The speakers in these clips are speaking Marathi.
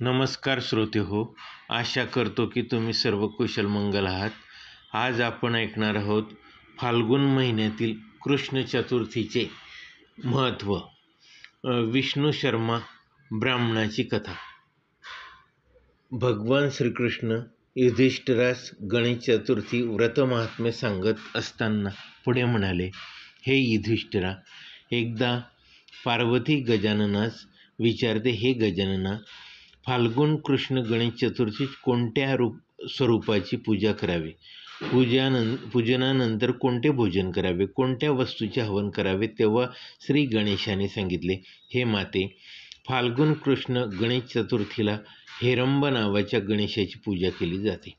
नमस्कार श्रोते हो. आशा करतो की तुम्ही सर्व कुशल मंगल आहात. आज आपण ऐकणार आहोत फाल्गुन महिन्यातील कृष्ण चतुर्थीचे महत्त्व. विष्णू शर्मा ब्राह्मणाची कथा. भगवान श्रीकृष्ण युधिष्ठिरास गणेश चतुर्थी व्रत महात्म्य सांगत असताना पुढे म्हणाले, हे युधिष्ठिरा, एकदा पार्वती गजाननास विचारते, हे गजानना, फाल्गुन कृष्ण गणेश चतुर्थीत कोणत्या स्वरूपाची पूजा करावी, पूजनानंतर कोणते भोजन करावे, कोणत्या वस्तूचे हवन करावे. तेव्हा श्री गणेशाने सांगितले, हे माते, फाल्गुन कृष्ण गणेश चतुर्थीला हेरंब नावाच्या गणेशाची पूजा केली जाते.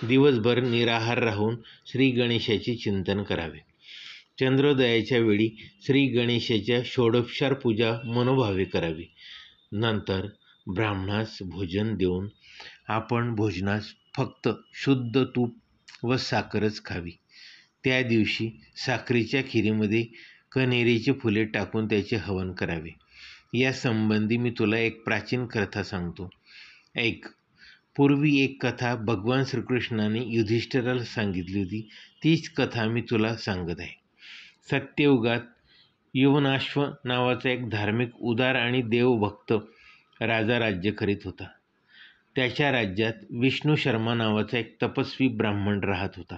दिवसभर निराहार राहून श्री गणेशाचे चिंतन करावे. चंद्रोदयाच्या वेळी श्री गणेशाच्या षोडोपचार पूजा मनोभावे करावी. नंतर ब्राह्मणास भोजन देऊन आपण भोजनास फक्त शुद्ध तूप व साखरच खावी. त्या दिवशी साखरेच्या खिरीमध्ये कण्हेरीची फुले टाकून त्याचे हवन करावे. या संबंधी मी तुला एक प्राचीन कथा सांगतो, ऐक. पूर्वी एक कथा भगवान श्रीकृष्णाने युधिष्ठिराला सांगितली होती. तीच कथा मी तुला सांगत आहे. सत्ययुगात युवनाश्व नावाचा एक धार्मिक, उदार आणि देवभक्त राजा राज्य करीत होता. त्याच्या राज्यात विष्णू शर्मा नावाचा एक तपस्वी ब्राह्मण राहत होता.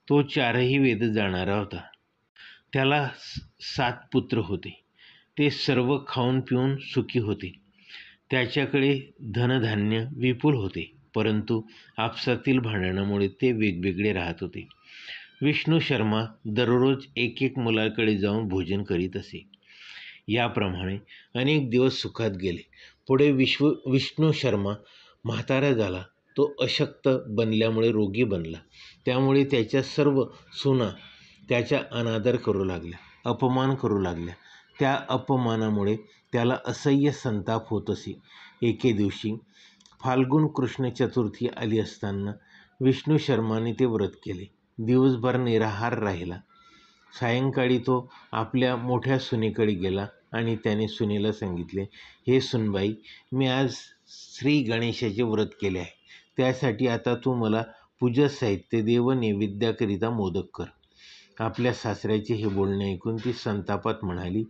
तो 4ही वेद जाणारा होता. त्याला 7 पुत्र होते. ते सर्व खाऊन पिऊन सुखी होते. त्याच्याकडे धनधान्य विपुल होते, परंतु आपसातील भांडणामुळे ते वेगवेगळे राहत होते. विष्णू शर्मा दररोज एक मुलाकडे जाऊन भोजन करीत असे. याप्रमाणे अनेक दिवस सुखात गेले. पुढे विष्णू शर्मा म्हातारा झाला. तो अशक्त बनल्यामुळे रोगी बनला. त्यामुळे त्याच्या सर्व सुना त्याचा अनादर करू लागल्या, अपमान करू लागल्या. त्या अपमानामुळे त्याला असह्य संताप होत असे. एके दिवशी फाल्गुन कृष्ण चतुर्थी आली असताना विष्णू शर्माने ते व्रत केले. दिवसभर निराहार राहिला. सायंकाळी तो आपल्या मोठ्या सुनेकडे गेला आणि त्याने सुनेला सांगितले, हे सुनबाई, मी आज श्री गणेशाचे व्रत केले आहे. त्यासाठी आता तू मला पूजा साहित्य दे व नैवेद्याकरिता मोदक कर. आपल्या सासऱ्याचे हे बोलणे ऐकून ती संतापात म्हणाली,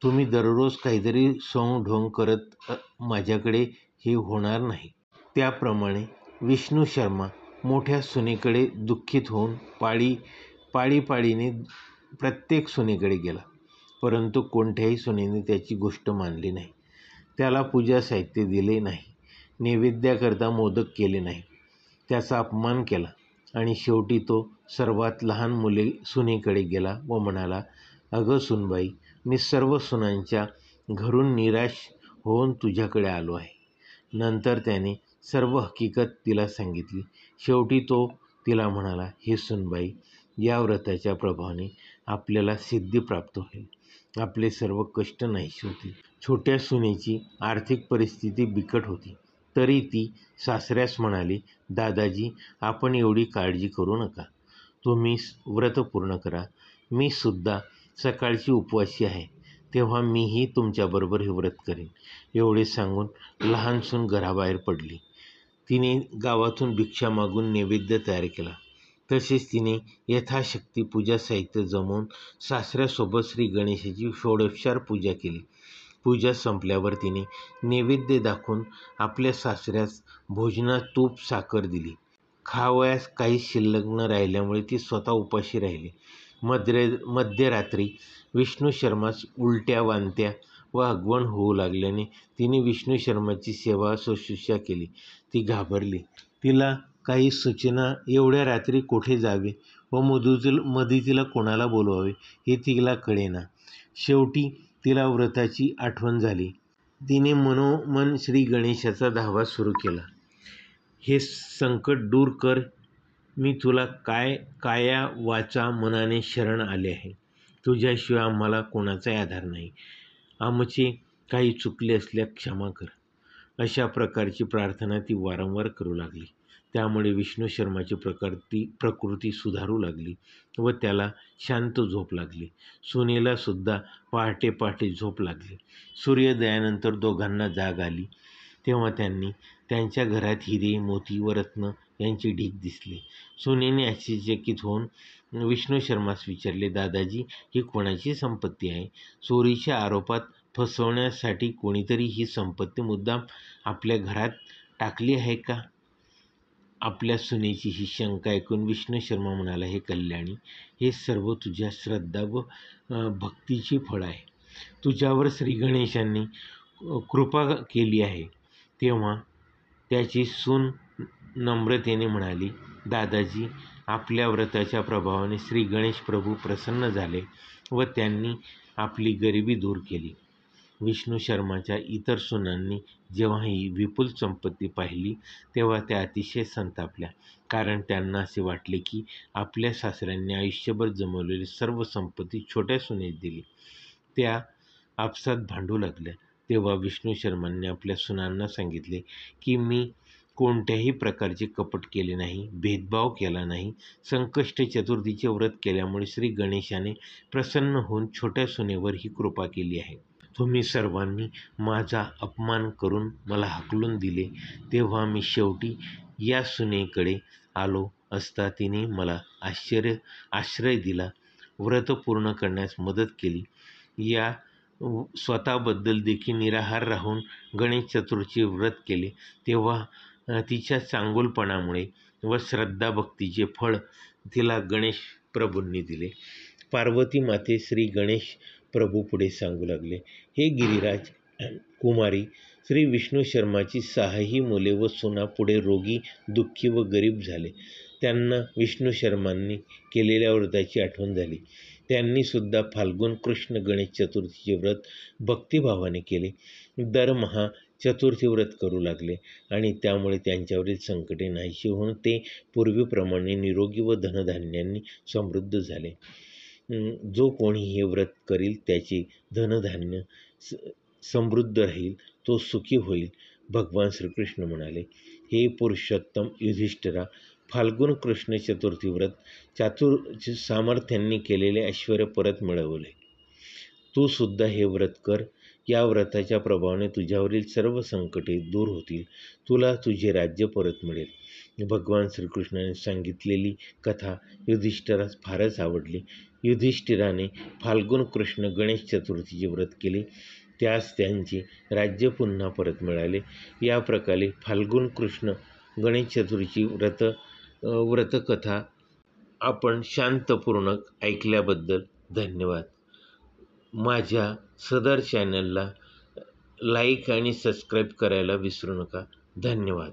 तुम्ही दररोज काहीतरी सोंगढोंग करत माझ्याकडे हे होणार नाही. त्याप्रमाणे विष्णू शर्मा मोठ्या सुनेकडे दुःखित होऊन पाळीपाळीने प्रत्येक सुनेकडे गेला, परंतु कोणत्याही सुनेने त्याची गोष्ट मानली नाही. त्याला पूजा साहित्य दिले नाही, नैवेद्याकरता मोदक केले नाही, त्याचा अपमान केला आणि शेवटी तो सर्वात लहान सुनेकडे गेला व म्हणाला, अगं सुनबाई, मी सर्व सुनांच्या घरून निराश होऊन तुझ्याकडे आलो आहे. नंतर त्याने सर्व हकीकत तिला सांगितली. शेवटी तो तिला म्हणाला, हे सुनबाई, या व्रताच्या प्रभावाने आपल्याला सिद्धी प्राप्त होईल. आपले सर्व कष्ट नाहीसे होतील. छोट्या सुनेची आर्थिक परिस्थिती बिकट होती, तरी ती सासऱ्यास म्हणाली, दादाजी, आपण एवढी काळजी करू नका. तुम्ही व्रत पूर्ण करा. मी सुद्धा सकाळची उपवासी आहे, तेव्हा मीही तुमच्याबरोबर हे व्रत करेन. एवढे सांगून लहान सून घराबाहेर पडली. तिने गावातून भिक्षा मागून नैवेद्य तयार केला. तसेच तिने यथाशक्ती पूजा साहित्य जमवून सासऱ्यासोबत श्री गणेशाची षोडोपचार पूजा केली. पूजा संपल्यावर तिने नैवेद्य दाखवून आपल्या सासऱ्यास भोजनात तूप साखर दिली. खावयास काही शिल्लक न राहिल्यामुळे ती स्वतः उपाशी राहिली. मध्यरात्री विष्णू शर्मास उलट्या, वांत्या व आगमन होऊ लागल्याने तिने विष्णू शर्माची सेवा शुश्रूषा केली. ती घाबरली. तिला काही सूचना, एवढ्या रात्री कोठे जावे व मदतीला कोणाला बोलवावे हे तिला कळेना. शेवटी तिला व्रताची आठवण झाली. तिने मनोमन श्री गणेशाचा धावा सुरू केला. हे संकट दूर कर. मी तुला काया वाचा मनाने शरण आले आहे. तुझ्याशिवाय आम्हाला कोणाचाही आधार नाही. आमचे काही चुकले असल्यास क्षमा कर. अशा प्रकारची प्रार्थना ती वारंवार करू लागली. त्यामुळे विष्णू शर्माची प्रकृती सुधारू लागली व त्याला शांत झोप लागली. सुनेला सुद्धा पहाटे झोप लागली. सूर्योदयानंतर दोघांना जाग आली. तेव्हा त्यांच्या घरात हिरे, मोती व रत्न यांची ढीग दिसली. सुनेने आश्चर्यचकित होऊन विष्णू शर्मास विचारले, दादाजी, ही कोणाची संपत्ती आहे? चोरीच्या आरोपात फसवण्यासाठी कोणीतरी ही संपत्ती मुद्दाम आपल्या घरात टाकली आहे का? आपल्या सुनेची ही शंका ऐकून विष्णू शर्मा म्हणाला, हे कल्याणी, हे सर्व तुझ्या श्रद्धा व भक्तीची फळ आहे. तुझ्यावर श्री गणेशांनी कृपा केली आहे. तेव्हा त्याची सून नम्रतेने म्हणाली, दादाजी, आपल्या व्रताच्या प्रभावाने श्री गणेश प्रभू प्रसन्न झाले व त्यांनी आपली गरिबी दूर केली. विष्णू शर्माच्या इतर सुनांनी जेव्हा ही विपुल संपत्ती पाहिली तेव्हा त्या अतिशय संतापल्या, कारण त्यांना असे वाटले की आपल्या सासऱ्यांनी आयुष्यभर जमवलेली सर्व संपत्ती छोट्या सुनेस दिली. त्या आपसात भांडू लागल्या. तेव्हा विष्णू शर्मांनी आपल्या सुनांना सांगितले की मी कोणत्याही प्रकारचे कपट केले नाही, भेदभाव केला नाही. संकष्ट चतुर्थीचे व्रत केल्यामुळे श्री गणेशाने प्रसन्न होऊन छोट्या सुनेवर ही कृपा केली आहे. तुम्ही सर्वांनी माझा अपमान करून मला हाकलून दिले, तेव्हा मी शेवटी या सुनेकडे आलो असता तिने मला आश्रय दिला, व्रत पूर्ण करण्यास मदत केली. या स्वतःबद्दल देखील निराहार राहून गणेश चतुर्थीचे व्रत केले, तेव्हा तिच्या चांगुलपणामुळे व श्रद्धाभक्तीचे फळ तिला गणेश प्रभूंनी दिले. पार्वती माते श्री गणेश प्रभू पुढे सांगू लागले, हे गिरिराज कुमारी, श्री विष्णू शर्माची 6ही मुले व सुना पुढे रोगी, दुःखी व गरीब झाले. त्यांना विष्णू शर्मांनी केलेल्या व्रताची आठवण झाली. त्यांनी सुद्धा फाल्गुन कृष्ण गणेश चतुर्थीचे व्रत भक्तिभावाने केले. दरमहा चतुर्थी व्रत करू लागले आणि त्यामुळे त्यांच्यावरील संकटे नाहीशी होऊन ते पूर्वीप्रमाणे निरोगी व धनधान्यांनी समृद्ध झाले. जो कोणी हे व्रत करील त्याचे धनधान्य समृद्ध राहील, तो सुखी होईल. भगवान श्रीकृष्ण म्हणाले, हे पुरुषोत्तम युधिष्ठिरा, फाल्गुन कृष्ण चतुर्थी व्रत सामर्थ्यांनी केलेले ऐश्वर्य परत मिळवले. तू सुद्धा हे व्रत कर. या व्रताच्या प्रभावाने तुझ्यावरील सर्व संकटे दूर होतील. तुला तुझे राज्य परत मिळेल. भगवान श्रीकृष्णाने सांगितलेली कथा युधिष्ठिरास फारच आवडली. युधिष्ठिराने फाल्गुन कृष्ण गणेश चतुर्थीचे व्रत केले, त्यास त्यांचे राज्य पुन्हा परत मिळाले. या प्रकारे फाल्गुन कृष्ण गणेश चतुर्थीची व्रतकथा आपण शांतपूर्वक ऐकल्याबद्दल धन्यवाद. माझ्या सदर चॅनलला लाईक आणि सबस्क्राईब करायला विसरू नका. धन्यवाद.